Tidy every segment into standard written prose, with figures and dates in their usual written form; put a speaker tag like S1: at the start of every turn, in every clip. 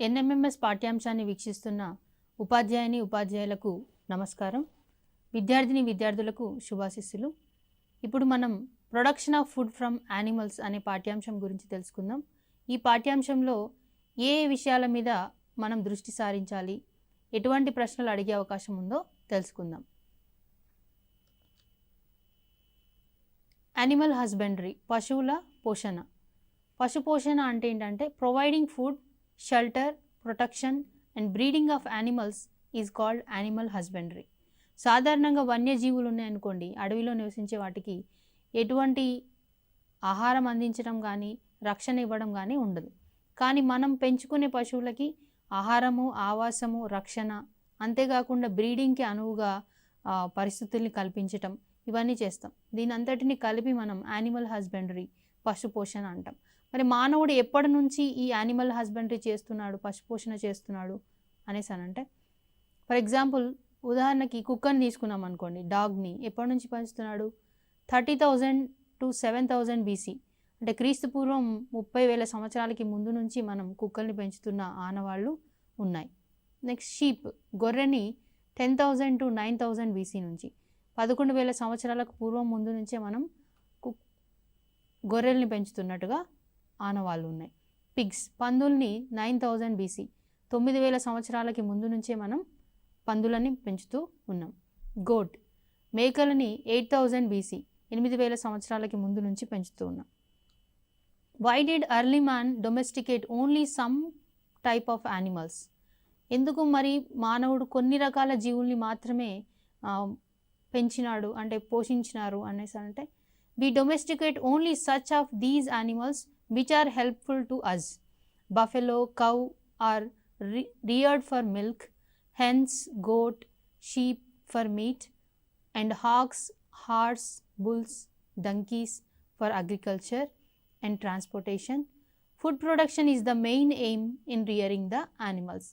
S1: NMMS పాఠ్యాంశాన్ని వీక్షిస్తున్న ఉపాధ్యాయులకు నమస్కారం. విద్యార్థులకు శుభాశీస్సులు. ఇప్పుడు మనం production of food from animals అనే పాఠ్యాంశం గురించి తెలుసుకుందాం. ఈ పాఠ్యాంశంలో ఏ విషయాల మీద మనం దృష్టి సారించాలి, ఎటువంటి ప్రశ్నలు అడిగే అవకాశం ఉందో తెలుసుకుందాం. యానిమల్ హస్బెండరీ, పశువుల పోషణ. పశు పోషణ అంటే ఏంటంటే providing food, shelter, protection and breeding of animals is called animal husbandry. సాధారణంగా వన్యజీవులు ఉన్నాయనుకోండి, అడవిలో నివసించే వాటికి ఎటువంటి ఆహారం అందించడం కానీ రక్షణ ఇవ్వడం కానీ ఉండదు. కానీ మనం పెంచుకునే పశువులకి ఆహారము, ఆవాసము, రక్షణ, అంతేకాకుండా బ్రీడింగ్కి అనువుగా పరిస్థితుల్ని కల్పించటం, ఇవన్నీ చేస్తాం. దీని అంతటిని కలిపి మనం యానిమల్ హస్బెండరీ, పశు పోషణ అంటాం. మరి మానవుడు ఎప్పటి నుంచి ఈ యానిమల్ హస్బెండరీ చేస్తున్నాడు, పశుపోషణ చేస్తున్నాడు అనేసి అనంటే, ఫర్ ఎగ్జాంపుల్ ఉదాహరణకి కుక్కని తీసుకున్నాం అనుకోండి, డాగ్ని ఎప్పటి నుంచి పెంచుతున్నాడు? 30,000 to 7,000 BC, అంటే క్రీస్తు పూర్వం 30,000 సంవత్సరాలకి ముందు నుంచి మనం కుక్కల్ని పెంచుతున్న ఆనవాళ్ళు ఉన్నాయి. నెక్స్ట్ షీప్, గొర్రెని 10,000 to 9,000 BC నుంచి, 11,000 సంవత్సరాలకు పూర్వం ముందు నుంచే మనం గొర్రెల్ని పెంచుతున్నట్టుగా ఆనవాళ్ళు ఉన్నాయి. పిగ్స్, పందుల్ని 9,000 BC, 9,000 సంవత్సరాలకి ముందు నుంచే మనం పందులని పెంచుతూ ఉన్నాం. గోట్, మేకలని 8,000 BC, 8,000 సంవత్సరాలకి ముందు నుంచి పెంచుతూ ఉన్నాం. Why did early man domesticate only some type of animals? ఎందుకు మరి మానవుడు కొన్ని రకాల జీవుల్ని మాత్రమే పెంచినాడు, అంటే పోషించినారు అనేసి అంటే, we domesticate only such of these animals which are helpful to us. Buffalo, cow are reared for milk, hens, goat, sheep for meat, and hogs, horse, bulls, donkeys for agriculture and transportation. Food production is the main aim in rearing the animals.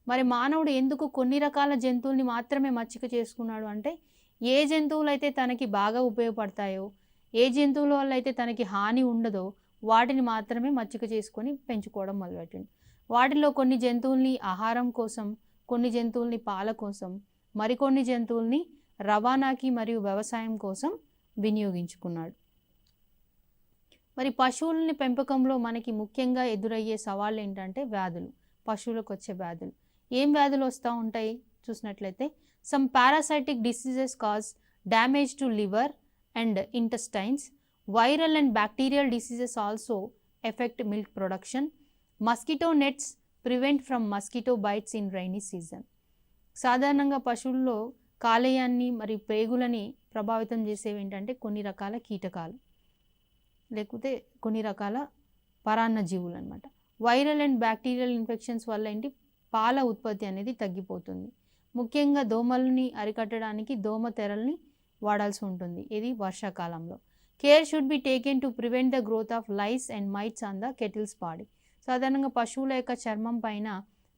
S1: మరి మానవుడు ఎందుకు కొన్ని రకాల జంతువుల్ని మాత్రమే మచ్చిక చేసుకున్నాడు అంటే, ఏ జంతువులు అయితే తనకి బాగా ఉపయోగపడతాయో, ఏ జంతువుల వల్ల అయితే తనకి హాని ఉండదో వాటిని మాత్రమే మచ్చిక చేసుకొని పెంచుకోవడం మొదలుపెట్టింది. వాటిలో కొన్ని జంతువుల్ని ఆహారం కోసం, కొన్ని జంతువుల్ని పాల కోసం, మరికొన్ని జంతువుల్ని రవాణాకి మరియు వ్యవసాయం కోసం వినియోగించుకున్నాడు. మరి పశువులని పెంపకంలో మనకి ముఖ్యంగా ఎదురయ్యే సవాళ్ళు ఏంటంటే వ్యాధులు, పశువులకు వచ్చే వ్యాధులు. ఏం వ్యాధులు వస్తూ ఉంటాయి చూసినట్లయితే, some parasitic diseases cause damage to liver and intestines. Viral and bacterial diseases also affect milk production. Mosquito nets prevent from mosquito bites in rainy season. సాధారణంగా పశువుల్లో కాలేయాన్ని మరియు పేగులని ప్రభావితం చేసేవి ఏంటంటే కొన్ని రకాల కీటకాలు, లేకపోతే కొన్ని రకాల పరాన్న జీవులు అనమాట. వైరల్ అండ్ బ్యాక్టీరియల్ ఇన్ఫెక్షన్స్ వల్ల ఏంటి, పాల ఉత్పత్తి అనేది తగ్గిపోతుంది. ముఖ్యంగా దోమల్ని అరికట్టడానికి దోమ తెరల్ని వాడాల్సి ఉంటుంది, ఇది వర్షాకాలంలో. Care should be taken to prevent the growth of lies and mites on the kettles body. సాధారణంగా పశువుల యొక్క చర్మం పైన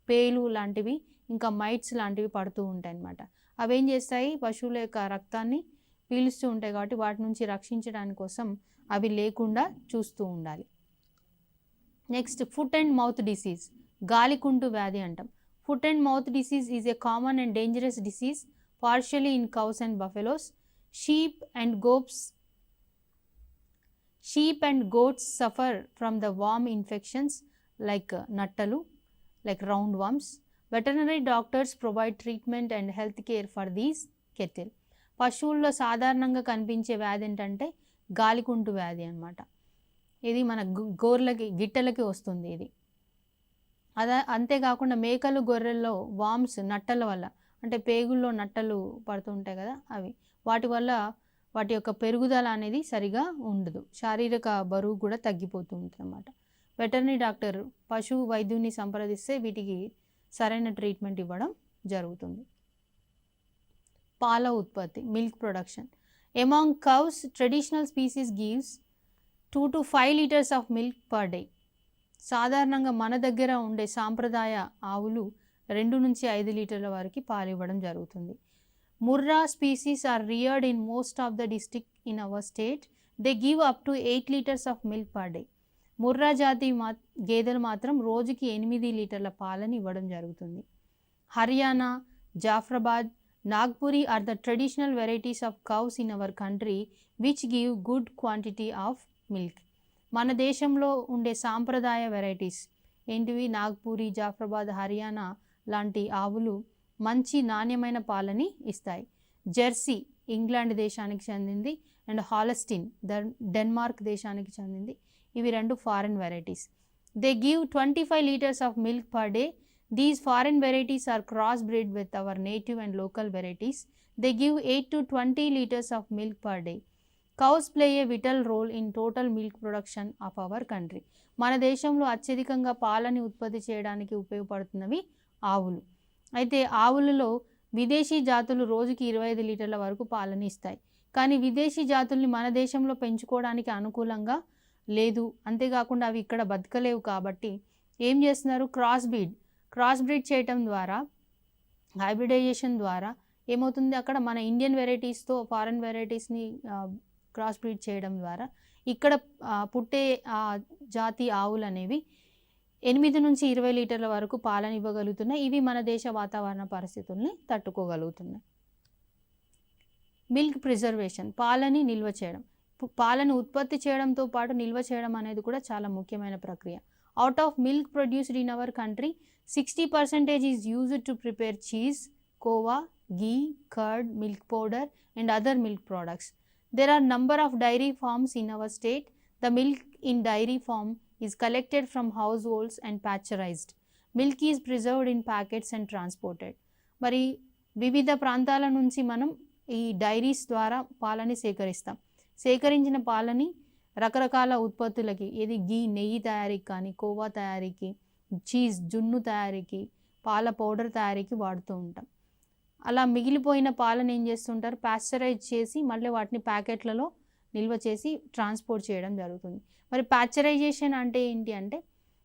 S1: పేలు లాంటివి ఇంకా మైట్స్ లాంటివి పడుతూ ఉంటాయి అన్నమాట. అవి ఏం చేస్తాయి, పశువుల యొక్క రక్తాన్ని పీలుస్తూ ఉంటాయి, కాబట్టి వాటి నుంచి రక్షించడానికి కోసం అవి లేకుండా చూస్తూ ఉండాలి. Next foot and mouth disease, గాలికుంటు వ్యాధి అంటాం. Foot and mouth disease is a common and dangerous disease partially in cows and buffaloes. Sheep and goats suffer from the worm infections like nattalu, like roundworms. Veterinary doctors provide treatment and health care for these cattle. పశువుల్లో సాధారణంగా కనిపించే వ్యాధి ఏంటంటే గాలికుంటు వ్యాధి అన్నమాట. ఇది మన గిట్టలకి వస్తుంది ఇది. అంతేకాకుండా మేకలు, గొర్రెల్లో వామ్స్, నట్టల వల్ల, అంటే పేగుల్లో నట్టలు పడుతూ ఉంటాయి కదా, అవి వాటి వల్ల వాటి యొక్క పెరుగుదల అనేది సరిగా ఉండదు, శారీరక బరువు కూడా తగ్గిపోతూ ఉంటుంది అన్నమాట. వెటర్నరీ డాక్టర్, పశువు వైద్యుని సంప్రదిస్తే వీటికి సరైన ట్రీట్మెంట్ ఇవ్వడం జరుగుతుంది. పాల ఉత్పత్తి, milk production. Among cows traditional species gives 2 to 5 liters of milk per day. సాధారణంగా మన దగ్గర ఉండే సాంప్రదాయ ఆవులు 2 నుంచి 5 లీటర్ల వరకు పాలు ఇవ్వడం జరుగుతుంది. Murrah species are reared in most of the district in our state. They give up to 8 liters of milk per day. Murrah జాతి గేదెలు మాత్రం రోజుకి 8 లీటర్ల పాలని ఇవ్వడం జరుగుతుంది. Haryana, Jafrabad, Nagpuri are the traditional varieties of cows in our country which give good quantity of milk. మన దేశంలో ఉండే సాంప్రదాయ వెరైటీస్ ఏంటివి? నాగ్పూరి, జాఫ్రాబాద్, హర్యానా లాంటి ఆవులు మంచి నాణ్యమైన పాలని ఇస్తాయి. జెర్సీ ఇంగ్లాండ్ దేశానికి చెందింది అండ్ హాలస్టిన్ డెన్మార్క్ దేశానికి చెందింది. ఇవి 2 foreign varieties. They give 25 litres of milk per day. These foreign varieties are crossbred with our native and local varieties. They give 8 to 20 liters of milk per day. Cows play a vital role in total milk production of our country. మన దేశంలో అత్యధికంగా పాలని ఉత్పత్తి చేయడానికి ఉపయోగపడుతున్నవి ఆవులు. అయితే ఆవులలో విదేశీ జాతులు రోజుకి 25 లీటర్ల వరకు పాలని ఇస్తాయి. కానీ విదేశీ జాతుల్ని మన దేశంలో పెంచుకోవడానికి అనుకూలంగా లేదు. అంతేకాకుండా అవి ఇక్కడ బతకలేవు. కాబట్టి ఏం చేస్తున్నారు? క్రాస్ బ్రీడ్ చేయటం ద్వారా, హైబ్రిడైజేషన్ ద్వారా ఏమవుతుంది? అక్కడ మన ఇండియన్ వెరైటీస్తో ఫారెన్ వెరైటీస్ని క్రాస్ బ్రీడ్ చేయడం ద్వారా ఇక్కడ పుట్టే జాతి ఆవులు అనేవి 8 నుంచి 20 లీటర్ల వరకు పాలను ఇవ్వగలుగుతున్నాయి. ఇవి మన దేశ వాతావరణ పరిస్థితుల్ని తట్టుకోగలుగుతున్నాయి. మిల్క్ ప్రిజర్వేషన్, పాలని నిల్వ చేయడం. పాలను ఉత్పత్తి చేయడంతో పాటు నిల్వ చేయడం అనేది కూడా చాలా ముఖ్యమైన ప్రక్రియ. Out of milk produced in our country, 60% is used to prepare cheese, kova, ghee, curd, milk powder and other milk products. There are number of dairy farms in our state. The milk in dairy farm is collected from households and pasteurized. Milk is preserved in packets and transported. మరి వివిధ ప్రాంతాల నుంచి మనం ఈ diaries ద్వారా పాలని సేకరిస్తాం. సేకరించిన పాలని రకరకాల ఉత్పత్తులకి, ఏది ఘీ నెయ్యి తయారీకి కానీ, కోవా తయారీకి, చీజ్ జున్ను తయారీకి, పాల పౌడర్ తయారీకి వాడుతూ ఉంటాం. అలా మిగిలిపోయిన పాలను ఏం చేస్తుంటారు? పాస్చరైజ్ చేసి మళ్ళీ వాటిని ప్యాకెట్లలో నిల్వ చేసి ట్రాన్స్పోర్ట్ చేయడం జరుగుతుంది. మరి పాస్చరైజేషన్ అంటే ఏంటి అంటే,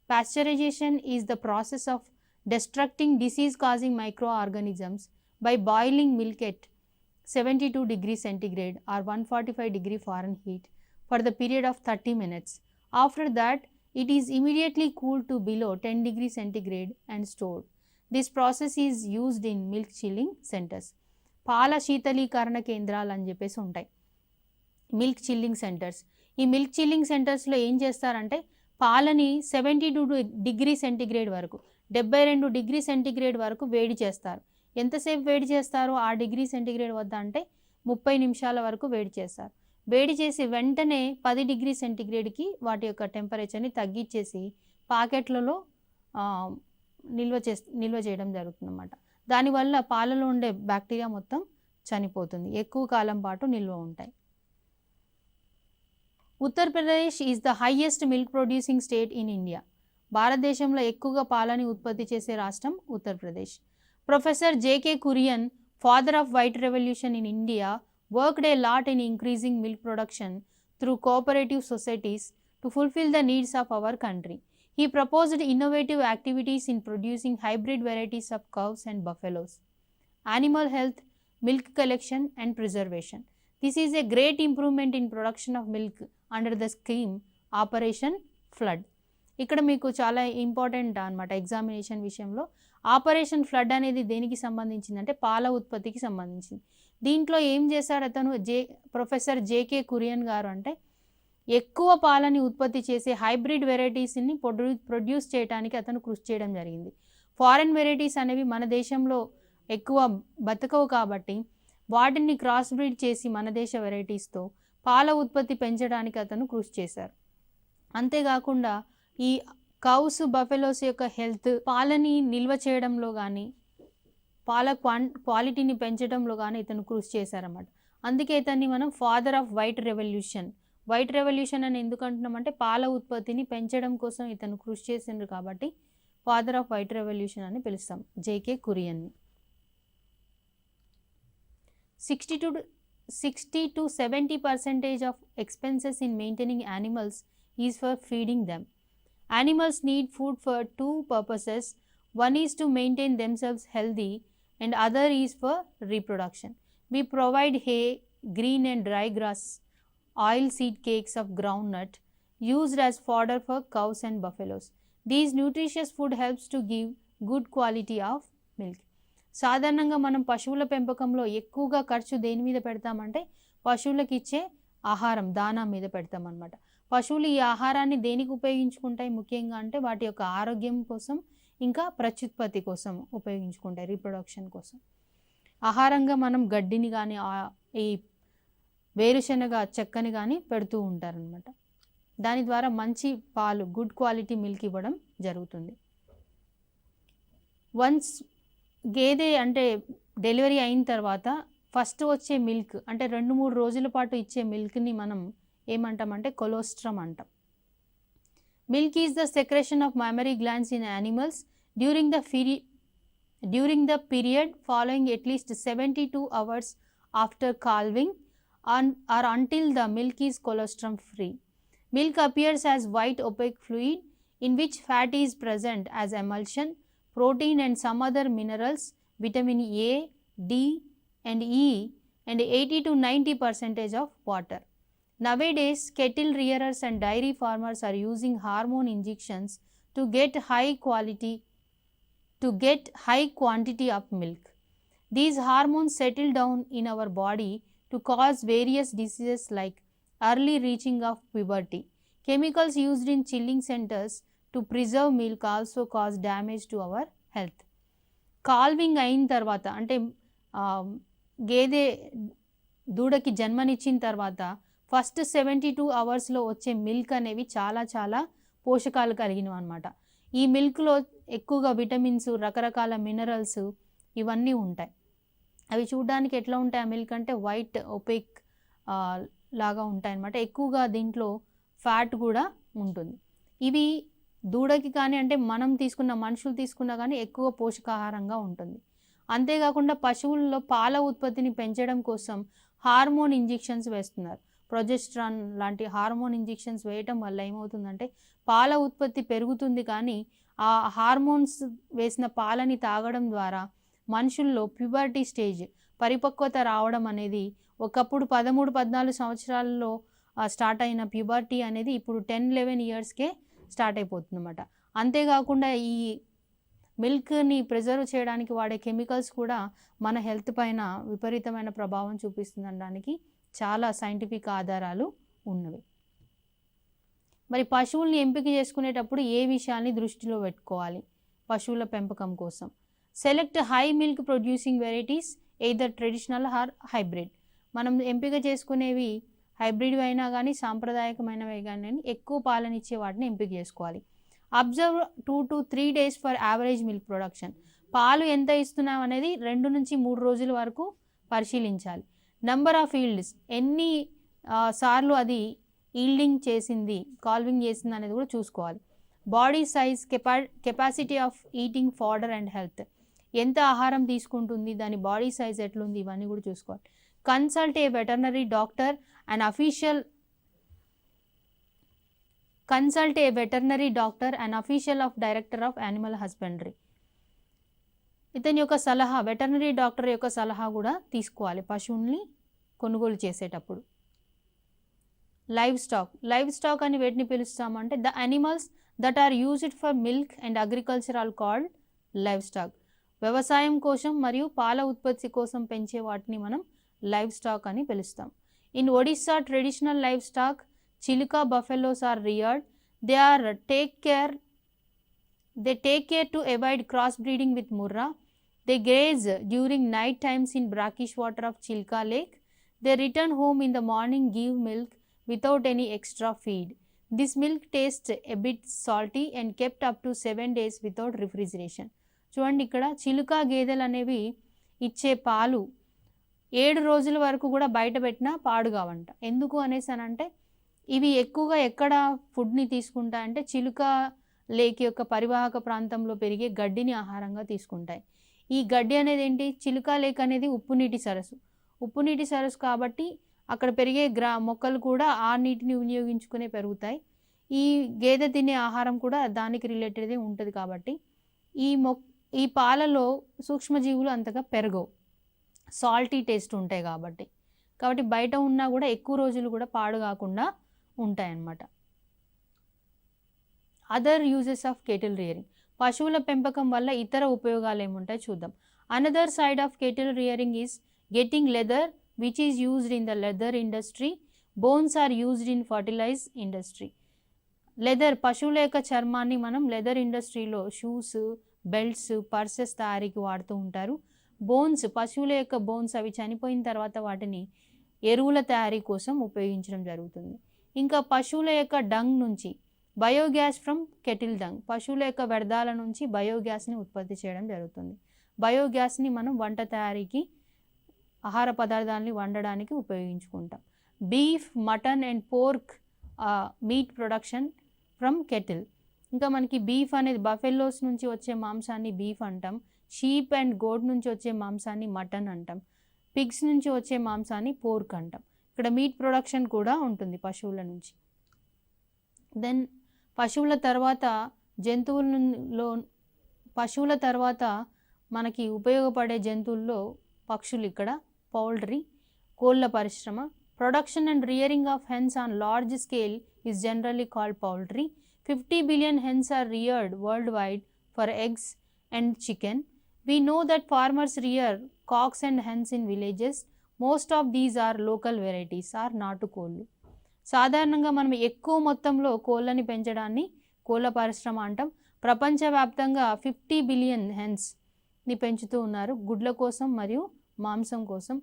S1: pasteurisation is the process of destructing disease causing microorganisms by boiling milk at 72 degrees centigrade or 145 degree Fahrenheit for the period of 30 minutes. After that, it is immediately cooled to below 10 degrees centigrade and stored. This process is used in milk chilling centers. పాల శీతలీకరణ కేంద్రాలు అని చెప్పేసి ఉంటాయి, milk chilling centres. ఈ milk chilling సెంటర్స్లో ఏం చేస్తారంటే, పాలని 72 డిగ్రీ సెంటిగ్రేడ్ వరకు, 72 డిగ్రీ సెంటిగ్రేడ్ వరకు వేడి చేస్తారు. ఎంతసేపు వేడి చేస్తారు ఆ డిగ్రీ సెంటిగ్రేడ్ వద్ద అంటే 30 నిమిషాల వరకు వేడి చేస్తారు. వేడి చేసి వెంటనే 10 డిగ్రీ సెంటిగ్రేడ్కి వాటి యొక్క టెంపరేచర్ని తగ్గించేసి పాకెట్లలో నిల్వ చేయడం జరుగుతుంది అన్నమాట. దానివల్ల పాలలో ఉండే బ్యాక్టీరియా మొత్తం చనిపోతుంది, ఎక్కువ కాలం పాటు నిల్వ ఉంటాయి. Uttar Pradesh is the highest milk producing state in India. భారతదేశంలో ఎక్కువగా పాలని ఉత్పత్తి చేసే రాష్ట్రం Uttar Pradesh. Professor JK Kurian, father off white revolution in India, worked a lot in increasing milk production through cooperative societies to fulfill the needs of our country. He proposed innovative activities in producing hybrid varieties of cows and buffaloes, animal health, milk collection and preservation. This is a great improvement in production of milk under the scheme Operation Flood. ఇక్కడ మీకు చాలా important అన్నమాట examination విషయంలో. Operation flood అనేది దేనికి సంబంధించిందంటే పాల ఉత్పత్తికి సంబంధించింది. దీంట్లో ఏం చేశాడు అతను, ప్రొఫెసర్ జేకే కురియన్ గారు అంటే, ఎక్కువ పాలని ఉత్పత్తి చేసే హైబ్రిడ్ వెరైటీస్ని ప్రొడ్యూస్ చేయడానికి అతను కృషి చేయడం జరిగింది. ఫారెన్ వెరైటీస్ అనేవి మన దేశంలో ఎక్కువ బతకవు కాబట్టి వాటిని క్రాస్ బ్రీడ్ చేసి మన దేశ వెరైటీస్తో పాల ఉత్పత్తి పెంచడానికి అతను కృషి చేశారు. అంతేకాకుండా ఈ కౌస్ బఫెలోస్ యొక్క హెల్త్, పాలని నిల్వ చేయడంలో కానీ పాల క్వాలిటీని పెంచడంలో కానీ ఇతను కృషి చేశారన్నమాట. అందుకే ఇతన్ని మనం ఫాదర్ ఆఫ్ వైట్ రెవల్యూషన్ అని ఎందుకు అంటున్నామంటే, పాల ఉత్పత్తిని పెంచడం కోసం ఇతను కృషి చేసిండ్రు కాబట్టి ఫాదర్ ఆఫ్ వైట్ రెవల్యూషన్ అని పిలుస్తాం JK కురియన్ని. 60 to 70% of expenses in maintaining animals is for feeding them. Animals need food for two purposes. One is to maintain themselves healthy and other is for reproduction. We provide hay, green and dry grass, oil seed cakes of groundnut, used as fodder for cows and buffaloes. These nutritious food helps to give good quality of milk. సాధారణంగా మనం పశువుల పెంపకంలో ఎక్కువగా ఖర్చు దేని మీద పెడతామంటే పశువులకు ఇచ్చే ఆహారం దానా మీద పెడతాం అన్నమాట. పశువులు ఈ ఆహారాన్ని దేనికి ఉపయోగించుకుంటాయి ముఖ్యంగా అంటే వాటి యొక్క ఆరోగ్యం కోసం, ఇంకా ప్రత్యుత్పత్తి కోసం ఉపయోగించుకుంటాయి, రీప్రొడక్షన్ కోసం. ఆహారంగా మనం గడ్డిని కానీ ఈ వేరుశనగ చెక్కని కానీ పెడుతూ ఉంటారనమాట. దాని ద్వారా మంచి పాలు, గుడ్ క్వాలిటీ మిల్క్ ఇవ్వడం జరుగుతుంది. వన్స్ గేదె అంటే డెలివరీ అయిన తర్వాత ఫస్ట్ వచ్చే మిల్క్ అంటే 2-3 రోజుల పాటు ఇచ్చే మిల్క్ని మనం ఏమంటామంటే కొలోస్ట్రమ్ అంటాం. Milk is the secretion of mammary glands in animals during the period following at least 72 hours after calving or until the milk is colostrum free. Milk appears as white opaque fluid in which fat is present as emulsion, protein and some other minerals, vitamin A, D and E and 80 to 90% of water. Nowadays, cattle rearers and dairy farmers are using hormone injections to get high quantity of milk. These hormones settle down in our body to cause various diseases like early reaching of puberty. Chemicals used in chilling centers to preserve milk also cause damage to our health. కాల్వింగ్ అయిన తర్వాత అంటే గేదె దూడకి జన్మనిచ్చిన తర్వాత first 72 అవర్స్లో వచ్చే milk అనేవి చాలా చాలా పోషకాలు కలిగినవి అనమాట. ఈ మిల్క్లో ఎక్కువగా విటమిన్స్, రకరకాల మినరల్స్ ఇవన్నీ ఉంటాయి. అవి చూడడానికి ఎట్లా ఉంటాయి ఆ మిల్క్ అంటే వైట్ ఒపేక్ లాగా ఉంటాయి అన్నమాట. ఎక్కువగా దీంట్లో ఫ్యాట్ కూడా ఉంటుంది. ఇవి దూడకి కానీ అంటే మనం తీసుకున్న మనుషులు తీసుకున్నా కానీ ఎక్కువ పోషకాహారంగా ఉంటుంది. అంతేకాకుండా పశువుల్లో పాల ఉత్పత్తిని పెంచడం కోసం హార్మోన్ ఇంజెక్షన్స్ వేస్తున్నారు. ప్రొజెస్ట్రాన్ లాంటి హార్మోన్ ఇంజెక్షన్స్ వేయటం వల్ల ఏమవుతుందంటే పాల ఉత్పత్తి పెరుగుతుంది, కానీ ఆ హార్మోన్స్ వేసిన పాలని తాగడం ద్వారా మనుషుల్లో ప్యూబర్టీ స్టేజ్, పరిపక్వత రావడం అనేది ఒకప్పుడు 13-14 సంవత్సరాల్లో స్టార్ట్ అయిన ప్యూబర్టీ అనేది ఇప్పుడు 10-11 ఇయర్స్కే స్టార్ట్ అయిపోతుంది అన్నమాట. అంతేకాకుండా ఈ మిల్క్ని ప్రిజర్వ్ చేయడానికి వాడే కెమికల్స్ కూడా మన హెల్త్ పైన విపరీతమైన ప్రభావం చూపిస్తుందనడానికి చాలా సైంటిఫిక్ ఆధారాలు ఉన్నవి. మరి పశువుల్ని ఎంపిక చేసుకునేటప్పుడు ఏ విషయాల్ని దృష్టిలో పెట్టుకోవాలి పశువుల పెంపకం కోసం? Select high milk producing varieties either traditional or hybrid. మనం ఎంపిక చేసుకునేవి హైబ్రిడ్ అయినా కానీ సాంప్రదాయకమైనవి కానీ ఎక్కువ పాలనిచ్చే వాటిని ఎంపిక చేసుకోవాలి. Observe 2 to 3 days for average milk production. పాలు ఎంత ఇస్తున్నాం అనేది 2 నుంచి 3 రోజుల వరకు పరిశీలించాలి. నంబర్ ఆఫ్ ఈల్డ్స్, ఎన్ని సార్లు అది ఈల్డింగ్ చేసింది, కాల్వింగ్ చేసింది అనేది కూడా చూసుకోవాలి. Body size, capacity of eating fodder and health, ఎంత ఆహారం తీసుకుంటుంది, దాని బాడీ సైజ్ ఎట్లుంది, ఇవన్నీ కూడా చూసుకోవాలి. Consult a veterinary doctor and official of director of animal husbandry. ఇతని యొక్క సలహా, వెటర్నరీ డాక్టర్ యొక్క సలహా కూడా తీసుకోవాలి పశువుల్ని కొనుగోలు చేసేటప్పుడు. లైవ్ స్టాక్ అని వేటిని పిలుస్తామంటే the animals that are used for milk and agriculture are called livestock. వ్యవసాయం కోసం మరియు పాల ఉత్పత్తి కోసం పెంచే వాటిని మనం లైవ్ స్టాక్ అని పిలుస్తాం. In Odisha traditional livestock Chilika buffaloes are reared. They take care to avoid cross breeding with Murra. They graze during night times in brackish water of Chilka Lake. They return home in the morning, give milk without any extra feed. This milk tastes a bit salty and kept up to 7 days without refrigeration. చూడండి, ఇక్కడ చిలుక గేదెలు అనేవి ఇచ్చే పాలు 7 రోజుల వరకు కూడా బయట పెట్టినా పాడు కావంట. ఎందుకు అనేసి అనంటే ఇవి ఎక్కువగా ఎక్కడ ఫుడ్ని తీసుకుంటాయంటే చిలుక లేక్ యొక్క పరివాహక ప్రాంతంలో పెరిగే గడ్డిని ఆహారంగా తీసుకుంటాయి. ఈ గడ్డి అనేది ఏంటి, చిలుక లేక్ అనేది ఉప్పునీటి సరస్సు కాబట్టి అక్కడ పెరిగే మొక్కలు కూడా ఆ నీటిని వినియోగించుకునే పెరుగుతాయి. ఈ గేదె తినే ఆహారం కూడా దానికి రిలేటెడే ఉంటుంది కాబట్టి ఈ పాలలో సూక్ష్మజీవులు అంతగా పెరగవు, సాల్టీ టేస్ట్ ఉంటాయి కాబట్టి బయట ఉన్నా కూడా ఎక్కువ రోజులు కూడా పాడు కాకుండా ఉంటాయన్నమాట. Other uses of cattle rearing. పశువుల పెంపకం వల్ల ఇతర ఉపయోగాలు ఏముంటాయి చూద్దాం. Another side of cattle rearing is getting leather which is used in the leather industry. Bones are used in fertilize industry. Leather పశువుల యొక్క చర్మాన్ని మనం లెదర్ ఇండస్ట్రీలో షూస్, బెల్ట్స్, పర్సెస్ తయారీకి వాడుతూ ఉంటారు. బోన్స్ పశువుల యొక్క బోన్స్ అవి చనిపోయిన తర్వాత వాటిని ఎరువుల తయారీ కోసం ఉపయోగించడం జరుగుతుంది. ఇంకా పశువుల యొక్క డంగ్ నుంచి బయోగ్యాస్ ఫ్రమ్ కెటిల్ డంగ్, పశువుల యొక్క వ్యర్థాల నుంచి బయోగ్యాస్ని ఉత్పత్తి చేయడం జరుగుతుంది. బయోగ్యాస్ని మనం వంట తయారీకి, ఆహార పదార్థాలని వండడానికి ఉపయోగించుకుంటాం. Beef, mutton and pork meat production from cattle. ఇంకా మనకి బీఫ్ అనేది బఫెల్లోస్ నుంచి వచ్చే మాంసాన్ని బీఫ్ అంటాం. షీప్ అండ్ గోడ్ నుంచి వచ్చే మాంసాన్ని మటన్ అంటాం. పిగ్స్ నుంచి వచ్చే మాంసాన్ని పోర్క్ అంటాం. ఇక్కడ మీట్ ప్రొడక్షన్ కూడా ఉంటుంది పశువుల నుంచి. దెన్ పశువుల తర్వాత మనకి ఉపయోగపడే జంతువుల్లో పక్షులు ఇక్కడ పౌల్ట్రీ, కోళ్ళ పరిశ్రమ. Production and rearing of hence on large scale is generally called poultry. 50 billion hens are reared worldwide for eggs and chicken. We know that farmers rear cocks and hens in villages. Most of these are local varieties or నాటు కోళ్ళు. సాధారణంగా మనం ఎక్కువ మొత్తంలో కోళ్ళని పెంచడాన్ని కోళ్ళ పరిశ్రమ అంటాం. ప్రపంచవ్యాప్తంగా 50 బిలియన్ హెన్స్ని పెంచుతూ ఉన్నారు గుడ్ల కోసం మరియు మాంసం కోసం.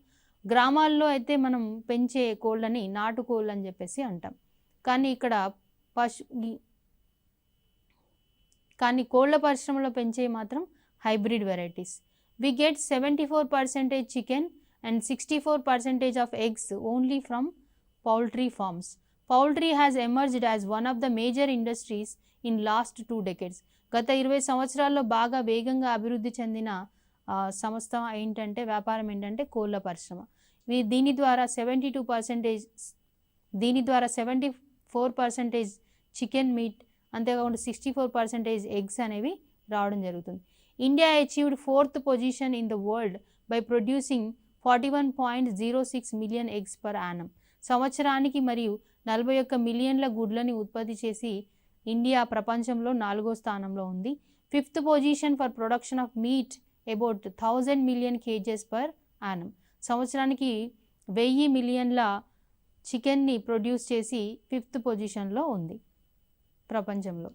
S1: గ్రామాల్లో అయితే మనం పెంచే కోళ్ళని నాటు కోళ్ళు అని చెప్పేసి అంటాం. కానీ కోళ్ళ పరిశ్రమలో పెంచే మాత్రం hybrid varieties. We get 74% chicken and 64% of eggs only from poultry farms. Poultry has emerged as one of the major industries in last 2 decades. గత 20 సంవత్సరాల్లో బాగా వేగంగా అభివృద్ధి చెందిన సంస్థ ఏంటంటే, వ్యాపారం ఏంటంటే కోళ్ళ పరిశ్రమ. దీని ద్వారా 74% చికెన్ మీట్, అంతేకాకుండా 64% ఎగ్స్ అనేవి రావడం జరుగుతుంది. India achieved 4th position in the world by producing 41.06 million eggs per annum. సంవత్సరానికి మరియు 41 మిలియన్ల గుడ్లని ఉత్పత్తి చేసి ఇండియా ప్రపంచంలో 4వ స్థానంలో ఉంది. 5th position for production of meat about 1000 million kgs per annum. సంవత్సరానికి 1000 మిలియన్ల చికెన్ని ప్రొడ్యూస్ చేసి 5th పొజిషన్లో ఉంది ప్రపంచంలో.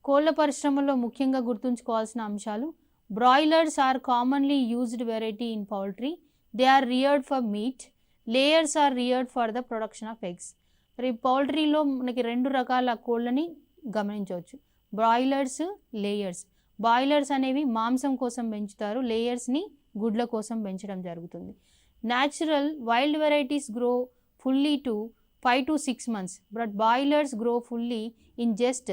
S1: కోళ్ళ పరిశ్రమలో ముఖ్యంగా గుర్తుంచుకోవాల్సిన అంశాలు: broilers are commonly used variety in poultry. They are reared for meat. Layers are reared for the production of eggs. మరి పౌల్ట్రీలో మనకి 2 రకాల కోళ్ళని గమనించవచ్చు: బ్రాయిలర్స్, లేయర్స్. బాయిలర్స్ అనేవి మాంసం కోసం పెంచుతారు, లేయర్స్ని గుడ్ల కోసం పెంచడం జరుగుతుంది. Natural wild varieties grow fully to 5 to 6 months, but broilers grow fully in just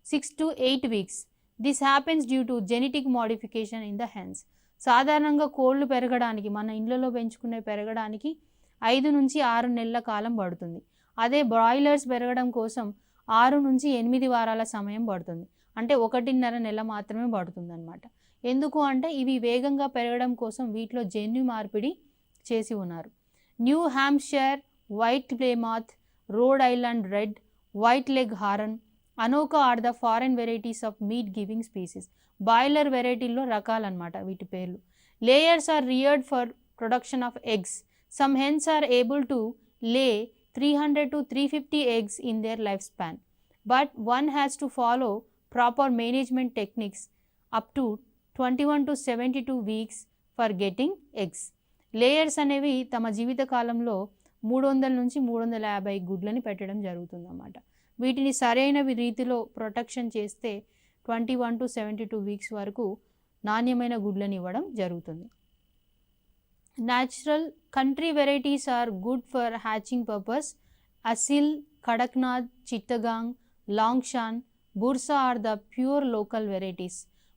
S1: 6 to 8 weeks. This happens due to genetic modification in the hens. సాధారణంగా కోళ్ళు పెరగడానికి, మన ఇండ్లలో పెంచుకునే పెరగడానికి 5 నుంచి 6 నెలల కాలం పడుతుంది. అదే బ్రాయిలర్స్ పెరగడం కోసం 6 నుంచి 8 వారాల సమయం పడుతుంది. అంటే 1.5 నెల మాత్రమే పడుతుంది అన్నమాట. ఎందుకు అంటే ఇవి వేగంగా పెరగడం కోసం వీటిలో జన్యు మార్పిడి చేసి ఉన్నారు. New Hampshire White Plymouth, Rhode Island Red, White Leghorn, Ancona are the foreign varieties of meat giving species. Boiler వెరైటీల్లో రకాలన్నమాట వీటి పేర్లు. Layers are reared for production of eggs. Some hens are able to lay 300 to 350 eggs in their lifespan, but one has to follow proper management techniques up to 21 to 72 weeks for getting eggs. Layers అనేవి తమ జీవిత కాలంలో 300 నుంచి 350 గుడ్లని పెట్టడం జరుగుతుందన్నమాట. వీటిని సరైన రీతిలో protection చేస్తే 21 to 72 వీక్స్ వరకు నాణ్యమైన గుడ్లని ఇవ్వడం జరుగుతుంది. Natural country varieties are good for hatching purpose. Asil, Kadaknath, Chittagong, Longshan, Bursa are the pure local varieties,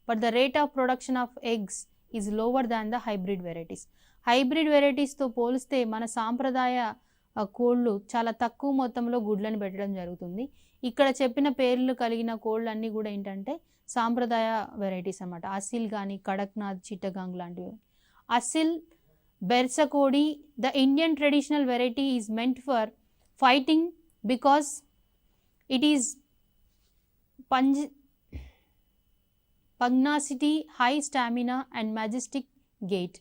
S1: but the rate of production of eggs is lower than the hybrid varieties. Hybrid వెరైటీస్తో పోలిస్తే మన సాంప్రదాయ కోళ్ళు చాలా తక్కువ మొత్తంలో గుడ్లను పెట్టడం జరుగుతుంది. ఇక్కడ చెప్పిన పేర్లు కలిగిన కోళ్ళు అన్నీ కూడా ఏంటంటే సాంప్రదాయ వెరైటీస్ అన్నమాట. అసిల్ కానీ, కడక్నాథ్, చిట్టగాంగ్ లాంటివి. అసిల్, బెర్సకోడి, the Indian traditional variety is meant for fighting because it is pugnacity, high stamina and majestic gait.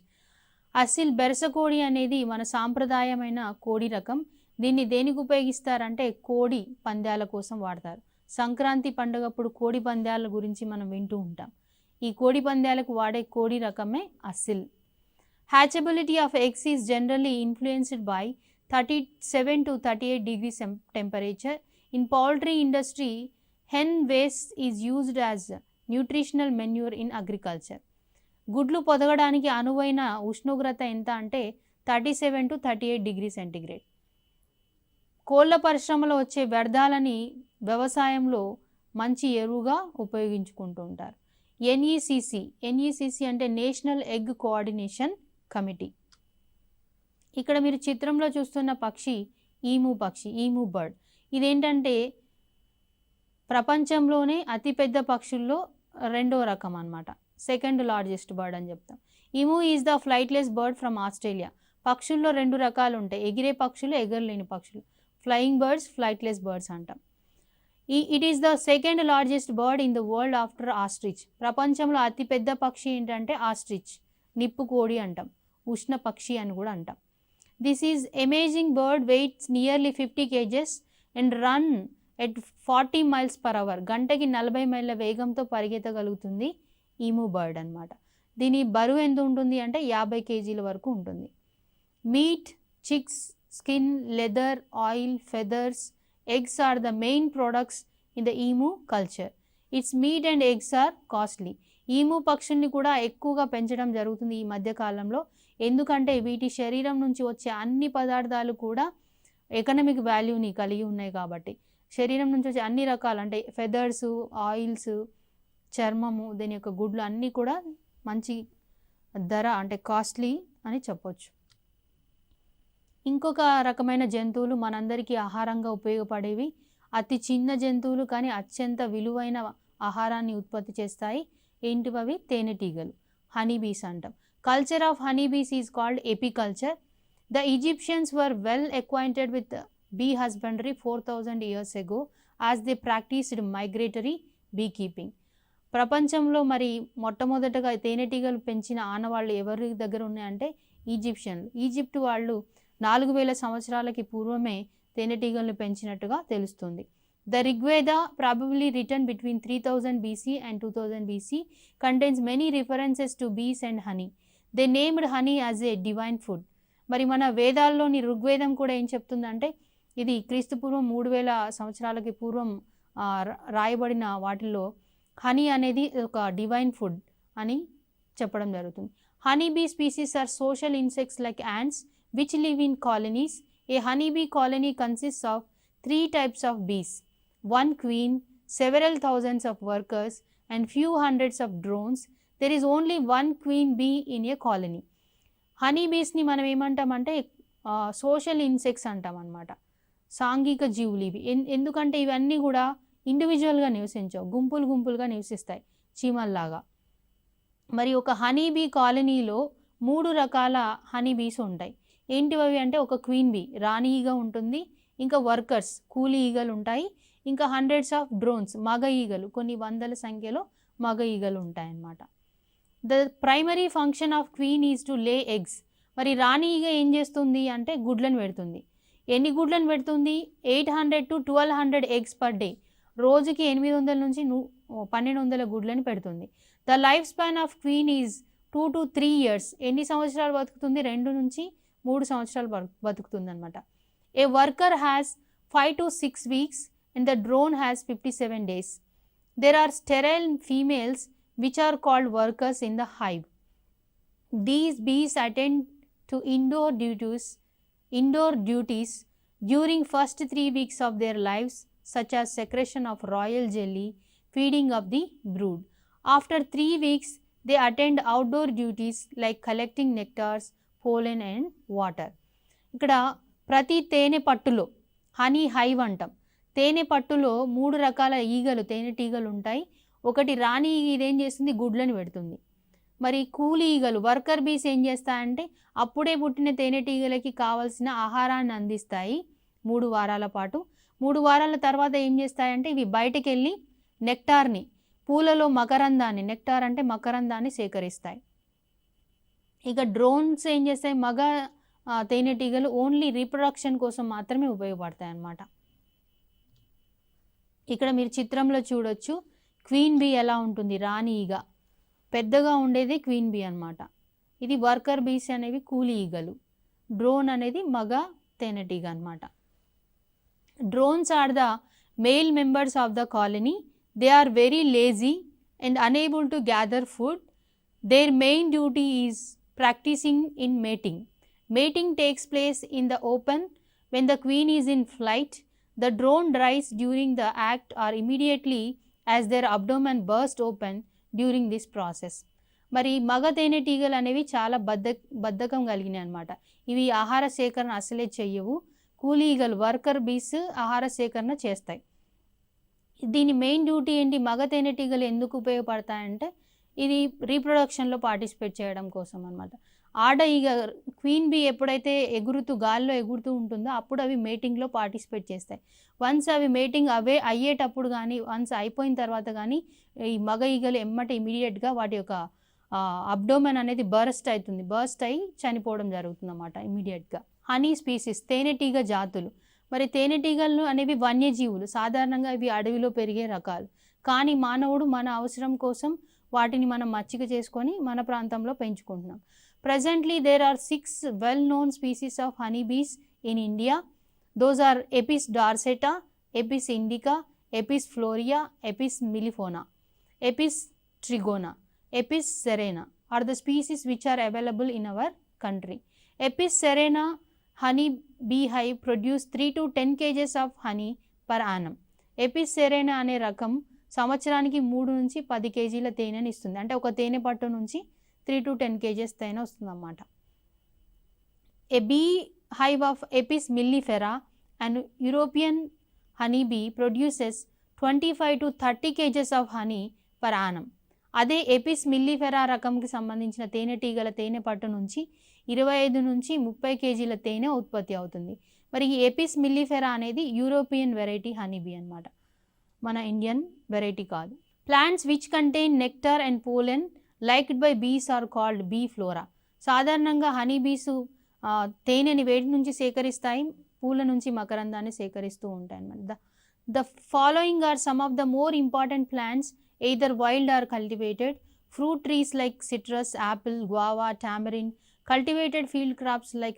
S1: Aseel బెరస కోడి అనేది మన సాంప్రదాయమైన కోడి రకం. దీన్ని దేనికి ఉపయోగిస్తారంటే కోడి పందాల కోసం వాడతారు. సంక్రాంతి పండుగప్పుడు కోడి పందాల గురించి మనం వింటూ ఉంటాం. ఈ కోడి పందాలకు వాడే కోడి రకమే Aseel. Hatchability of eggs is generally influenced by 37 to 38 degrees temperature. In poultry industry, hen waste is used as nutritional manure in agriculture. గుడ్లు పొదగడానికి అనువైన ఉష్ణోగ్రత ఎంత అంటే 37 to 38 degrees centigrade. కోళ్ళ పరిశ్రమలో వచ్చే వ్యర్థాలని వ్యవసాయంలో మంచి ఎరువుగా ఉపయోగించుకుంటూ ఉంటారు. ఎన్ఈసిసి అంటే నేషనల్ ఎగ్ కోఆర్డినేషన్ కమిటీ. ఇక్కడ మీరు చిత్రంలో చూస్తున్న పక్షి ఈము బర్డ్. ఇదేంటంటే ప్రపంచంలోనే అతిపెద్ద పక్షుల్లో రెండో రకం అన్నమాట. సెకండ్ లార్జెస్ట్ బర్డ్ అని చెప్తాం. Emu is the flightless bird from Australia. పక్షుల్లో రెండు రకాలు ఉంటాయి, ఎగిరే పక్షులు, ఎగరలేని పక్షులు. ఫ్లయింగ్ బర్డ్స్, ఫ్లైట్లెస్ బర్డ్స్ అంటాం. It is the second largest bird in the world after ostrich. ప్రపంచంలో అతిపెద్ద పక్షి ఏంటంటే ఆస్ట్రిచ్, నిప్పు కోడి అంటాం, ఉష్ణ పక్షి అని కూడా అంటాం. This is amazing bird, weights nearly 50 kgs and run at 40 miles per hour. గంటకి 40 మైళ్ళ వేగంతో పరిగెత్తగలుగుతుంది ఈము బర్డ్ అనమాట. దీని బరువు ఎంత ఉంటుంది అంటే 50 kg వరకు ఉంటుంది. Meet, chicks, skin, leather, oil, feathers, eggs are the main products in the emu culture. Its meat and eggs are costly. Emu పక్షుల్ని కూడా ఎక్కువగా పెంచడం జరుగుతుంది ఈ మధ్య కాలంలో. ఎందుకంటే వీటి శరీరం నుంచి వచ్చే అన్ని పదార్థాలు కూడా ఎకనామిక్ వాల్యూని కలిగి ఉన్నాయి కాబట్టి. శరీరం నుంచి వచ్చే అన్ని రకాలు అంటే ఫెదర్స్, ఆయిల్స్, చర్మము, దీని యొక్క గుడ్లు అన్నీ కూడా మంచి ధర అంటే కాస్ట్లీ అని చెప్పొచ్చు. ఇంకొక రకమైన జంతువులు మనందరికీ ఆహారంగా ఉపయోగపడేవి, అతి చిన్న జంతువులు కానీ అత్యంత విలువైన ఆహారాన్ని ఉత్పత్తి చేస్తాయి. ఏంటివి? తేనెటీగలు, హనీబీస్ అంటాం. Culture of honeybees is called apiculture. The Egyptians were well acquainted with bee husbandry 4000 years ago as they practiced migratory beekeeping. ప్రపంచంలో మరి మొట్టమొదటగా తేనెటీగలు పెంచిన ఆనవాళ్ళు ఎవరి దగ్గర ఉన్నాయంటే ఈజిప్షియన్లు. ఈజిప్ట్ వాళ్ళు 4000 సంవత్సరాలకి పూర్వమే తేనెటీగలను పెంచినట్టుగా తెలుస్తుంది. The Rigveda, probably return between 3000 BC and 2000 BC, contains many references to bees and honey. They named honey as a divine food. మరి మన వేదాల్లోని ఋగ్వేదం కూడా ఏం చెప్తుందంటే ఇది క్రీస్తుపూర్వం 3000 సంవత్సరాలకి పూర్వం రాయబడిన వాటిల్లో హనీ అనేది ఒక డివైన్ ఫుడ్ అని చెప్పడం జరుగుతుంది. Honey bee species are social insects like ants which live in colonies. A honeybee colony consists of 3 types of bees: one queen, several thousands of workers and few hundreds of drones. There is only one queen bee in a colony. Honey బీస్ని మనం ఏమంటామంటే social insects అంటాం అన్నమాట, సాంఘిక జీవులు ఇవి. ఎందుకంటే ఇవన్నీ కూడా ఇండివిజువల్గా నివసించవు, గుంపులుగా నివసిస్తాయి చీమల్లాగా. మరి ఒక హనీబీ కాలనీలో 3 రకాల హనీబీస్ ఉంటాయి. ఏంటివి అంటే ఒక క్వీన్ బీ, రాణి ఈగ ఉంటుంది, ఇంకా వర్కర్స్, కూలీ ఈగలు ఉంటాయి, ఇంకా హండ్రెడ్స్ ఆఫ్ డ్రోన్స్, మగ ఈగలు, కొన్ని వందల సంఖ్యలో మగ ఈగలు ఉంటాయన్నమాట. The primary function of queen is to లే ఎగ్స్. మరి రాణి ఈగ ఏం చేస్తుంది అంటే గుడ్లను పెడుతుంది. ఎన్ని గుడ్లను పెడుతుంది? 800 to 1200 eggs per day. రోజుకి 800 నుంచి 1200 గుడ్లను పెడుతుంది. The life span of queen is 2 to 3 years. ఎన్ని సంవత్సరాలు బతుకుతుంది? 2 నుంచి 3 సంవత్సరాలు బతుకుతుంది అనమాట. ఏ worker has 5 to 6 weeks and the drone has 57 days. There are sterile females which are called workers in the hive. These bees attend to indoor duties during first 3 weeks of their lives, such as secretion of royal jelly, feeding of the brood. After 3 weeks, they attend outdoor duties like collecting nectars, pollen and water. ఇక్కడ ప్రతి తేనె పట్టులో, honey hive అంటాం, తేనె పట్టులో 3 రకాల ఈగలు, తేనెటీగలు ఉంటాయి. ఒకటి రాణి ఈగ, ఇదేం చేస్తుంది? గుడ్లను పెడుతుంది. మరి కూలీ ఈగలు, వర్కర్ బీస్ ఏం చేస్తాయంటే అప్పుడే పుట్టిన తేనెటీగలకి కావాల్సిన ఆహారాన్ని అందిస్తాయి 3 వారాల పాటు. 3 వారాల తర్వాత ఏం చేస్తాయంటే ఇవి బయటకు వెళ్ళి నెక్టార్ని, పూలలో మకరందాన్ని, నెక్టార్ అంటే మకరందాన్ని సేకరిస్తాయి. ఇక డ్రోన్స్ ఏం చేస్తాయి, మగ తేనెటీగలు ఓన్లీ రీప్రొడక్షన్ కోసం మాత్రమే ఉపయోగపడతాయి అన్నమాట. ఇక్కడ మీరు చిత్రంలో చూడొచ్చు క్వీన్ బీ ఎలా ఉంటుంది, రాణి ఈగ. పెద్దగా ఉండేది క్వీన్ బీ అన్నమాట. ఇది వర్కర్ బీస్ అనేవి కూలీ ఈగలు. డ్రోన్ అనేది మగ తేనెటీగ అన్నమాట. Drones are the male members of the colony. They are very lazy and unable to gather food. Their main duty is practising in mating. Mating takes place in the open when the queen is in flight. The drone dies during the act or immediately as their abdomen burst open during this process. మరి మగ తేనెటీగలు అనేవి చాలా బద్ధకం కలిగినాయి అనమాట. ఇవి ఆహార సేకరణ అసలే చెయ్యవు. కూలీ ఈగలు వర్కర్ బీస్ ఆహార సేకరణ చేస్తాయి. దీని మెయిన్ డ్యూటీ ఏంటి, మగ తేనెటీగలు ఎందుకు ఉపయోగపడతాయంటే ఇది రీప్రొడక్షన్లో పార్టిసిపేట్ చేయడం కోసం అనమాట. ఆడ ఈగ క్వీన్ బీ ఎప్పుడైతే గాల్లో ఎగురుతూ ఉంటుందో అప్పుడు అవి మేటింగ్లో పార్టిసిపేట్ చేస్తాయి. వన్స్ అవి మేటింగ్ అయ్యేటప్పుడు కానీ, వన్స్ అయిపోయిన తర్వాత కానీ ఈ మగ ఈగలు ఇమీడియట్గా వాటి యొక్క అబ్డోమెన్ అనేది బర్స్ట్ అయి చనిపోవడం జరుగుతుంది అన్నమాట ఇమీడియట్గా. హనీ స్పీసీస్, తేనెటీగ జాతులు. మరి తేనెటీగలు అనేవి వన్యజీవులు, సాధారణంగా ఇవి అడవిలో పెరిగే రకాలు. కానీ మానవుడు మన అవసరం కోసం వాటిని మనం మచ్చిక చేసుకొని మన ప్రాంతంలో పెంచుకుంటున్నాం. Presently, there are 6 well-known species of honeybees in India. Those are Apis dorsata, Apis indica, Apis florea, Apis mellifera, Apis trigona, Apis serena are the species which are available in our country. Apis serena honey bee hive produce 3 to 10 kgs of honey per annum. Apis serena అనే రకం సంవత్సరానికి 3 నుంచి 10 కేజీల తేనెని ఇస్తుంది. అంటే ఒక తేనె పట్టు నుంచి 3 to 10 kgs తేనె వస్తుందన్నమాట. A bee hive of Apis mellifera and European honeybee produces 25 to 30 kgs of honey per annum. అదే ఎపిస్ మిల్లీఫెరా రకంకి సంబంధించిన తేనెటీగల తేనె పట్టు నుంచి 25 నుంచి 30 కేజీల తేనె ఉత్పత్తి అవుతుంది. మరి ఈ ఎపిస్ మిల్లీఫెరా అనేది యూరోపియన్ వెరైటీ హనీబీ అన్నమాట, మన ఇండియన్ వెరైటీ కాదు. Plants which contain nectar and pollen liked by bees are called bee flora. సాధారణంగా హనీ బీసు తేనెని వేడి నుంచి సేకరిస్తాయి, పూల నుంచి మకరందాన్ని సేకరిస్తూ ఉంటాయి అన్నమాట. The following are some of the more important plants either wild or cultivated. Fruit trees like citrus, apple, guava, tamarind. Cultivated field crops like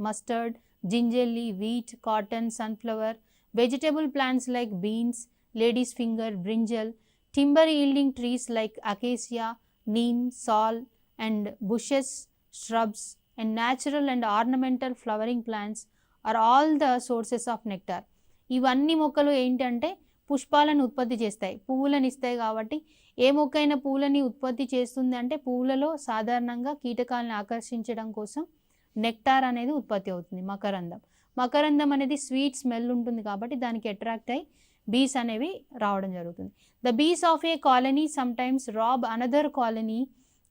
S1: mustard, gingerly, wheat, cotton, sunflower. Vegetable plants like beans, lady's finger, brinjal. Timber yielding trees like acacia, neem, sal and bushes, shrubs and natural and ornamental flowering plants are all the sources of nectar. ఇవన్నీ మొక్కలు ఏంటంటే పుష్పాలను ఉత్పత్తి చేస్తాయి, పువ్వులను ఇస్తాయి. కాబట్టి ఏ మొక్కైనా పూలని ఉత్పత్తి చేస్తుంది అంటే పువ్వులలో సాధారణంగా కీటకాలను ఆకర్షించడం కోసం నెక్టార్ అనేది ఉత్పత్తి అవుతుంది. మకరందం అనేది స్వీట్ స్మెల్ ఉంటుంది కాబట్టి దానికి అట్రాక్ట్ అయ్యి బీస్ అనేవి రావడం జరుగుతుంది. The bees of a colony sometimes rob another colony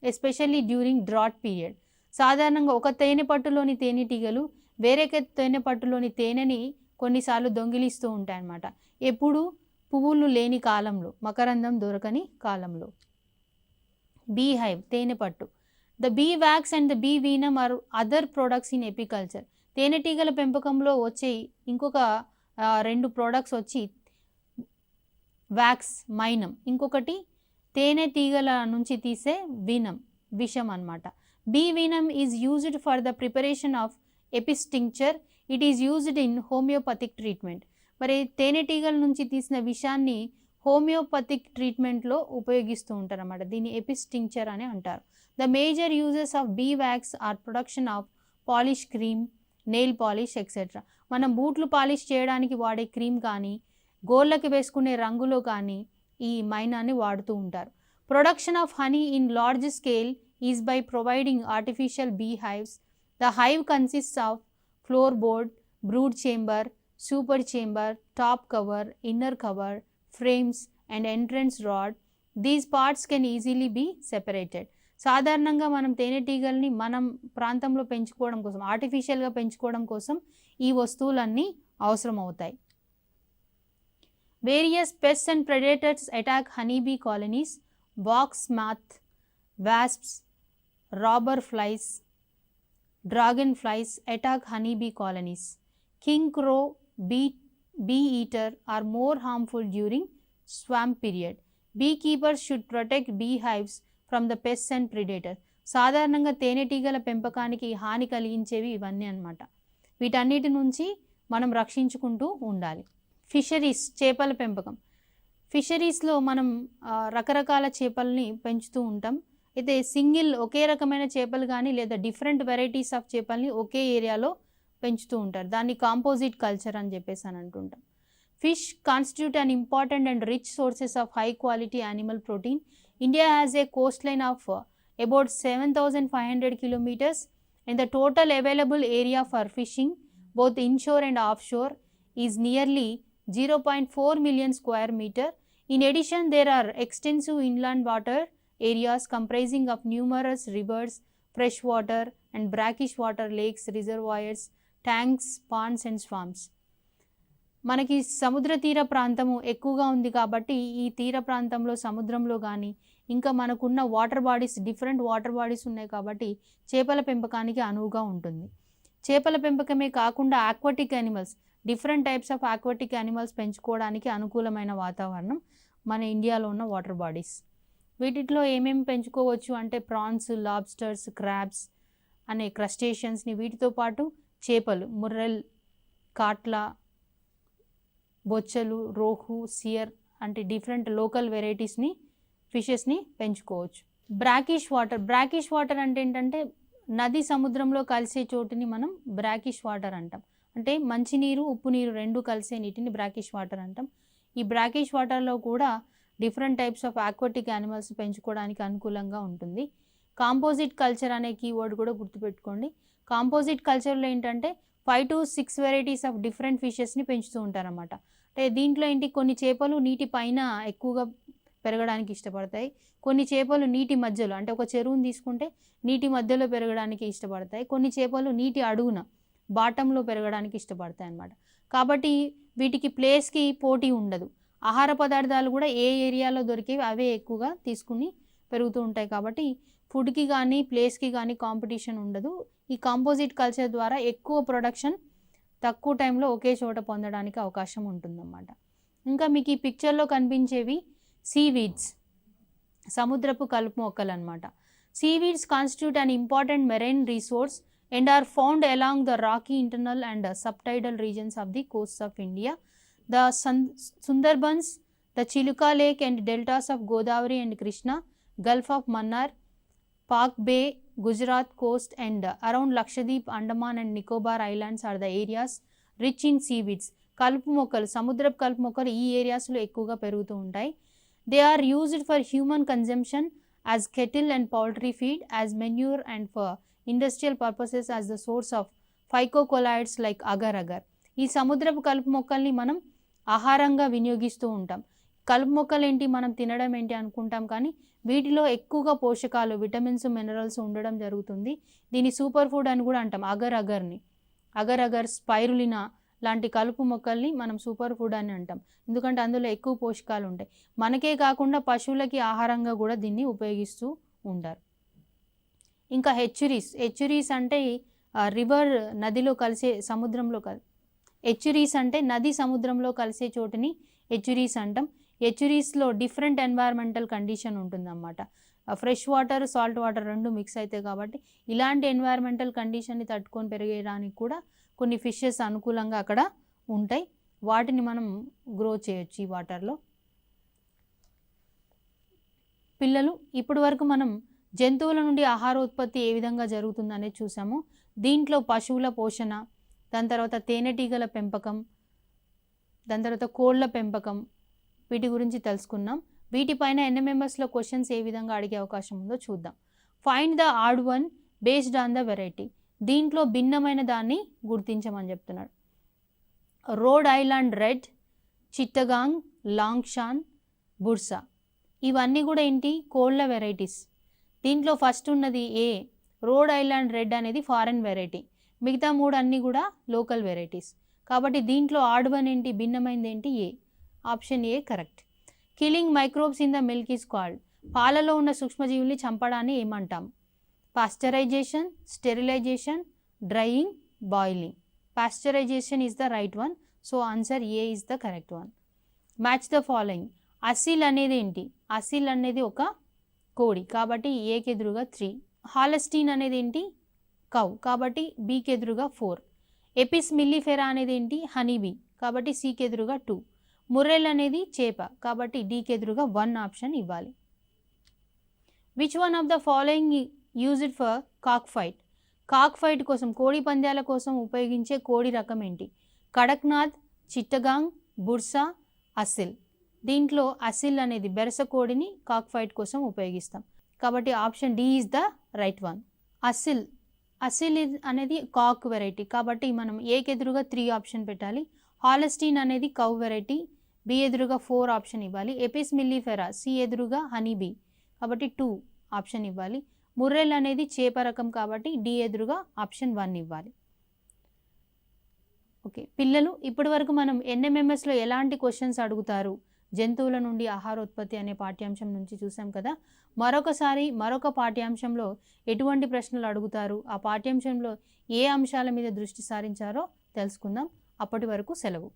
S1: especially during drought period. సాధారణంగా ఒక తేనె పట్టులోని తేనెటీగలు వేరే తేనె పట్టులోని తేనెని కొన్నిసార్లు దొంగిలిస్తూ ఉంటాయన్నమాట. ఎప్పుడు పువ్వులు లేని కాలంలో, మకరందం దొరకని కాలంలో. బీ హైవ్, తేనె పట్టు. The bee wax and the bee venom are other products in apiculture. తేనెటీగల పెంపకంలో వచ్చే ఇంకొక 2 ప్రోడక్ట్స్ వచ్చి వ్యాక్స్, మైనం, ఇంకొకటి తేనెటీగల నుంచి తీసే విషం అన్నమాట. Bee venom is used for the preparation of apis tincture. It is used in homeopathic treatment. మరి తేనెటీగల నుంచి తీసిన విషాన్ని హోమియోపతిక్ ట్రీట్మెంట్లో ఉపయోగిస్తూ ఉంటారు అన్నమాట. దీన్ని ఎపిస్ టింక్చర్ అని అంటారు. The major uses of bee wax are production of polish cream, nail polish etcetera. మనం బూట్లు పాలిష్ చేయడానికి వాడే క్రీమ్ కానీ, గోళ్ళకి వేసుకునే రంగులో కానీ ఈ మైనాన్ని వాడుతూ ఉంటారు. Production of honey in large scale is by providing artificial bee hives. The hive consists of floor board, brood chamber, super chamber, top cover, inner cover, frames and entrance rod. These parts can easily be separated. సాధారణంగా మనం తేనెటీగల్ని మనం ప్రాంతంలో పెంచుకోవడం కోసం, ఆర్టిఫిషియల్గా పెంచుకోవడం కోసం ఈ వస్తువులన్నీ అవసరం అవుతాయి. Various pests and predators attack honeybee colonies. Box moth, wasps, robber flies, dragonflies attack honeybee colonies. King crow, bee eater are more harmful during swarm period. Beekeepers should protect beehives from the pests and predators. సాధారణంగా తేనెటీగల పెంపకానికి హాని కలిగించేవి ఇవన్నీ అన్నమాట. వీటన్నిటి నుంచి మనం రక్షించుకుంటూ ఉండాలి. ఫిషరీస్, చేపల పెంపకం. ఫిషరీస్లో మనం రకరకాల చేపల్ని పెంచుతూ ఉంటాం. అయితే సింగిల్ ఒకే రకమైన చేపలు కానీ లేదా డిఫరెంట్ వెరైటీస్ ఆఫ్ చేపల్ని ఒకే ఏరియాలో పెంచుతూ ఉంటారు. దాన్ని కాంపోజిట్ కల్చర్ అని చెప్పేసి అని అంటుంటాం. Fish constitute an important and rich sources of high quality animal protein. India has a Coast line of about 7,500 kilometers, and the total available area for fishing both inshore and offshore is nearly 0.4 million square meter. In addition, there are extensive inland water areas comprising of numerous rivers, freshwater and brackish water lakes, reservoirs, tanks, ponds and swamps. మనకి సముద్ర తీర ప్రాంతము ఎక్కువగా ఉంది కాబట్టి ఈ తీర ప్రాంతంలో సముద్రంలో కానీ ఇంకా మనకున్న water bodies, different water bodies ఉన్నాయి కాబట్టి చేపల పెంపకానికి అనువుగా ఉంటుంది. చేపల పెంపకమే కాకుండా aquatic animals, different types of aquatic animals పెంచుకోవడానికి అనుకూలమైన వాతావరణం మన ఇండియాలో ఉన్న వాటర్ బాడీస్. వీటిలో ఏమేమి పెంచుకోవచ్చు అంటే ప్రాన్స్, లాబ్స్టర్స్, క్రాబ్స్ అనే క్రస్టేషియన్స్ని, వీటితో పాటు చేపలు, ముర్రెల్, కాట్లా, బొచ్చలు, రోహు, సియర్ అంటే డిఫరెంట్ లోకల్ వెరైటీస్ని, ఫిషెస్ని పెంచుకోవచ్చు. బ్రాకిష్ వాటర్ అంటే ఏంటంటే నది సముద్రంలో కలిసే చోటుని మనం బ్రాకిష్ వాటర్ అంటాం. అంటే మంచినీరు, ఉప్పు నీరు రెండు కలిసే నీటిని బ్రాకిష్ వాటర్ అంటాం. ఈ బ్రాకిష్ వాటర్లో కూడా different types of aquatic animals పెంచుకోవడానికి అనుకూలంగా ఉంటుంది. కాంపోజిట్ కల్చర్ అనే కీవర్డ్ కూడా గుర్తుపెట్టుకోండి. కాంపోజిట్ కల్చర్లో ఏంటంటే 5 to 6 వెరైటీస్ ఆఫ్ డిఫరెంట్ ఫిషెస్ని పెంచుతూ ఉంటారన్నమాట. అంటే దీంట్లో ఏంటి, కొన్ని చేపలు నీటి పైన ఎక్కువగా పెరగడానికి ఇష్టపడతాయి, కొన్ని చేపలు నీటి మధ్యలో, అంటే ఒక చెరువుని తీసుకుంటే నీటి మధ్యలో పెరగడానికి ఇష్టపడతాయి, కొన్ని చేపలు నీటి అడుగున బాటంలో పెరగడానికి ఇష్టపడతాయి అన్నమాట. కాబట్టి వీటికి ప్లేస్కి పోటీ ఉండదు. ఆహార పదార్థాలు కూడా ఏ ఏరియాలో దొరికేవి అవే ఎక్కువగా తీసుకుని పెరుగుతూ ఉంటాయి. కాబట్టి ఫుడ్కి కానీ ప్లేస్కి కానీ కాంపిటీషన్ ఉండదు. ఈ కాంపోజిట్ కల్చర్ ద్వారా ఎక్కువ ప్రొడక్షన్ తక్కువ టైంలో ఒకే చోట పొందడానికి అవకాశం ఉంటుందన్నమాట. ఇంకా మీకు ఈ పిక్చర్లో కనిపించేవి సీవీడ్స్, సముద్రపు కలుపు మొక్కలు అనమాట. Seaweeds constitute an important marine resource and are found along the rocky internal and subtidal regions of the coasts of India. The Sundarbans, the Chiluka Lake and deltas of Godavari and Krishna, Gulf of Mannar, Pak Bay, Gujarat coast and around Lakshadweep, Andaman and Nicobar Islands are the areas rich in seaweeds. కలుపు మొక్కలు, సముద్రపు కలుపు మొక్కలు ఈ ఏరియాస్లో ఎక్కువగా పెరుగుతూ ఉంటాయి. They are used for human consumption as cattle and poultry feed, as manure and for industrial purposes as the source of phycocolloids like agar agar. ఈ సముద్రపు కలుపు మొక్కల్ని మనం ఆహారంగా వినియోగిస్తూ ఉంటాం. కలుపు మొక్కలు ఏంటి, మనం తినడం ఏంటి అనుకుంటాం, కానీ వీటిలో ఎక్కువగా పోషకాలు, విటమిన్స్, మినరల్స్ ఉండడం జరుగుతుంది. దీన్ని సూపర్ ఫుడ్ అని కూడా అంటాం. అగర్ అగర్, స్పైరులినా లాంటి కలుపు మొక్కల్ని మనం సూపర్ ఫుడ్ అని అంటాం. ఎందుకంటే అందులో ఎక్కువ పోషకాలు ఉంటాయి. మనకే కాకుండా పశువులకి ఆహారంగా కూడా దీన్ని ఉపయోగిస్తూ ఉంటారు. ఇంకా హెచ్చురీస్ అంటే రివర్, నదిలో కలిసే సముద్రంలో హెచ్చురీస్ అంటే నది సముద్రంలో కలిసే చోటుని హెచ్చురీస్ అంటాం. హెచ్చురీస్లో డిఫరెంట్ ఎన్వైర్మెంటల్ కండిషన్ ఉంటుందన్నమాట. ఫ్రెష్ వాటర్, సాల్ట్ వాటర్ రెండు మిక్స్ అవుతాయి కాబట్టి ఇలాంటి ఎన్వైర్మెంటల్ కండిషన్ని తట్టుకొని పెరిగేయడానికి కూడా కొన్ని ఫిషెస్ అనుకూలంగా అక్కడ ఉంటాయి. వాటిని మనం గ్రో చేయొచ్చు ఈ వాటర్లో. పిల్లలు, ఇప్పటి వరకు మనం జంతువుల నుండి ఆహార ఉత్పత్తి ఏ విధంగా జరుగుతుందనేది చూసాము. దీంట్లో పశువుల పోషణ, దాని తర్వాత తేనెటీగల పెంపకం, దాని తర్వాత కోళ్ళ పెంపకం, వీటి గురించి తెలుసుకున్నాం. వీటిపైన ఎన్ఎంఎంఎస్లో క్వశ్చన్స్ ఏ విధంగా అడిగే అవకాశం ఉందో చూద్దాం. Find the odd one based on the variety. దీంట్లో భిన్నమైన దాన్ని గుర్తించమని చెప్తున్నాడు. రోడ్ ఐలాండ్ రెడ్, చిట్టగాంగ్, లాంగ్షాన్, బుర్సా ఇవన్నీ కూడా ఏంటి, కోళ్ళ వెరైటీస్. దీంట్లో ఫస్ట్ ఉన్నది ఏ, రోడ్ ఐలాండ్ రెడ్ అనేది ఫారెన్ వెరైటీ, మిగతా మూడు అన్నీ కూడా లోకల్ వెరైటీస్. కాబట్టి దీంట్లో ఆడ్ వన్ ఏంటి, భిన్నమైనది ఏంటి, A. Option A correct. Killing microbes in the milk is called. పాలలో ఉన్న సూక్ష్మజీవుల్ని చంపడాన్ని ఏమంటాం? Pasteurization, sterilization, drying, boiling. Pasteurization is the right one. So answer A is the correct one. Match the following. Aseel అనేది ఏంటి? అసిల్ అనేది ఒక కోడి కాబట్టి ఏకి ఎదురుగా 3. హాలెస్టీన్ అనేది ఏంటి? కౌ కాబట్టి బీకి ఎదురుగా 4. ఎపిస్ మిల్లిఫెరా అనేది ఏంటి? హనీబీ కాబట్టి సికి ఎదురుగా 2. ముర్రెల్ అనేది చేప కాబట్టి డీకి ఎదురుగా 1 ఆప్షన్ ఇవ్వాలి. Which one of the following used for cock fight? Cock fight కోసం, కోడి పందాల కోసం ఉపయోగించే కోడి రకం ఏంటి? కడక్నాథ్, చిట్టగాంగ్, బుర్సా, అసిల్. దీంట్లో అసిల్ అనేది బెరస కోడిని కాక్ ఫైట్ కోసం ఉపయోగిస్తాం కాబట్టి option D is the right one. Aseel అనేది కాక్ వెరైటీ కాబట్టి మనం ఏకి ఎదురుగా 3 ఆప్షన్ పెట్టాలి. హాలెస్టీన్ అనేది కౌ వెరైటీ, బి ఎదురుగా 4 ఆప్షన్ ఇవ్వాలి. ఎపిస్ మిల్లిఫెరా సి ఎదురుగా హనీబీ కాబట్టి 2 ఆప్షన్ ఇవ్వాలి. ముర్రెల్ అనేది చేప రకం కాబట్టి డి ఎదురుగా ఆప్షన్ 1 ఇవ్వాలి. ఓకే పిల్లలు, ఇప్పటి వరకు మనం ఎన్ఎంఎంఎస్లో ఎలాంటి క్వశ్చన్స్ అడుగుతారు, జంతువుల నుండి ఆహారోత్పత్తి అనే పాఠ్యాంశం నుంచి చూసాం కదా. మరొకసారి మరొక పాఠ్యాంశంలో ఎటువంటి ప్రశ్నలు అడుగుతారు, ఆ పాఠ్యాంశంలో ఏ అంశాల మీద దృష్టి సారించారో తెలుసుకుందాం. అప్పటి వరకు సెలవు.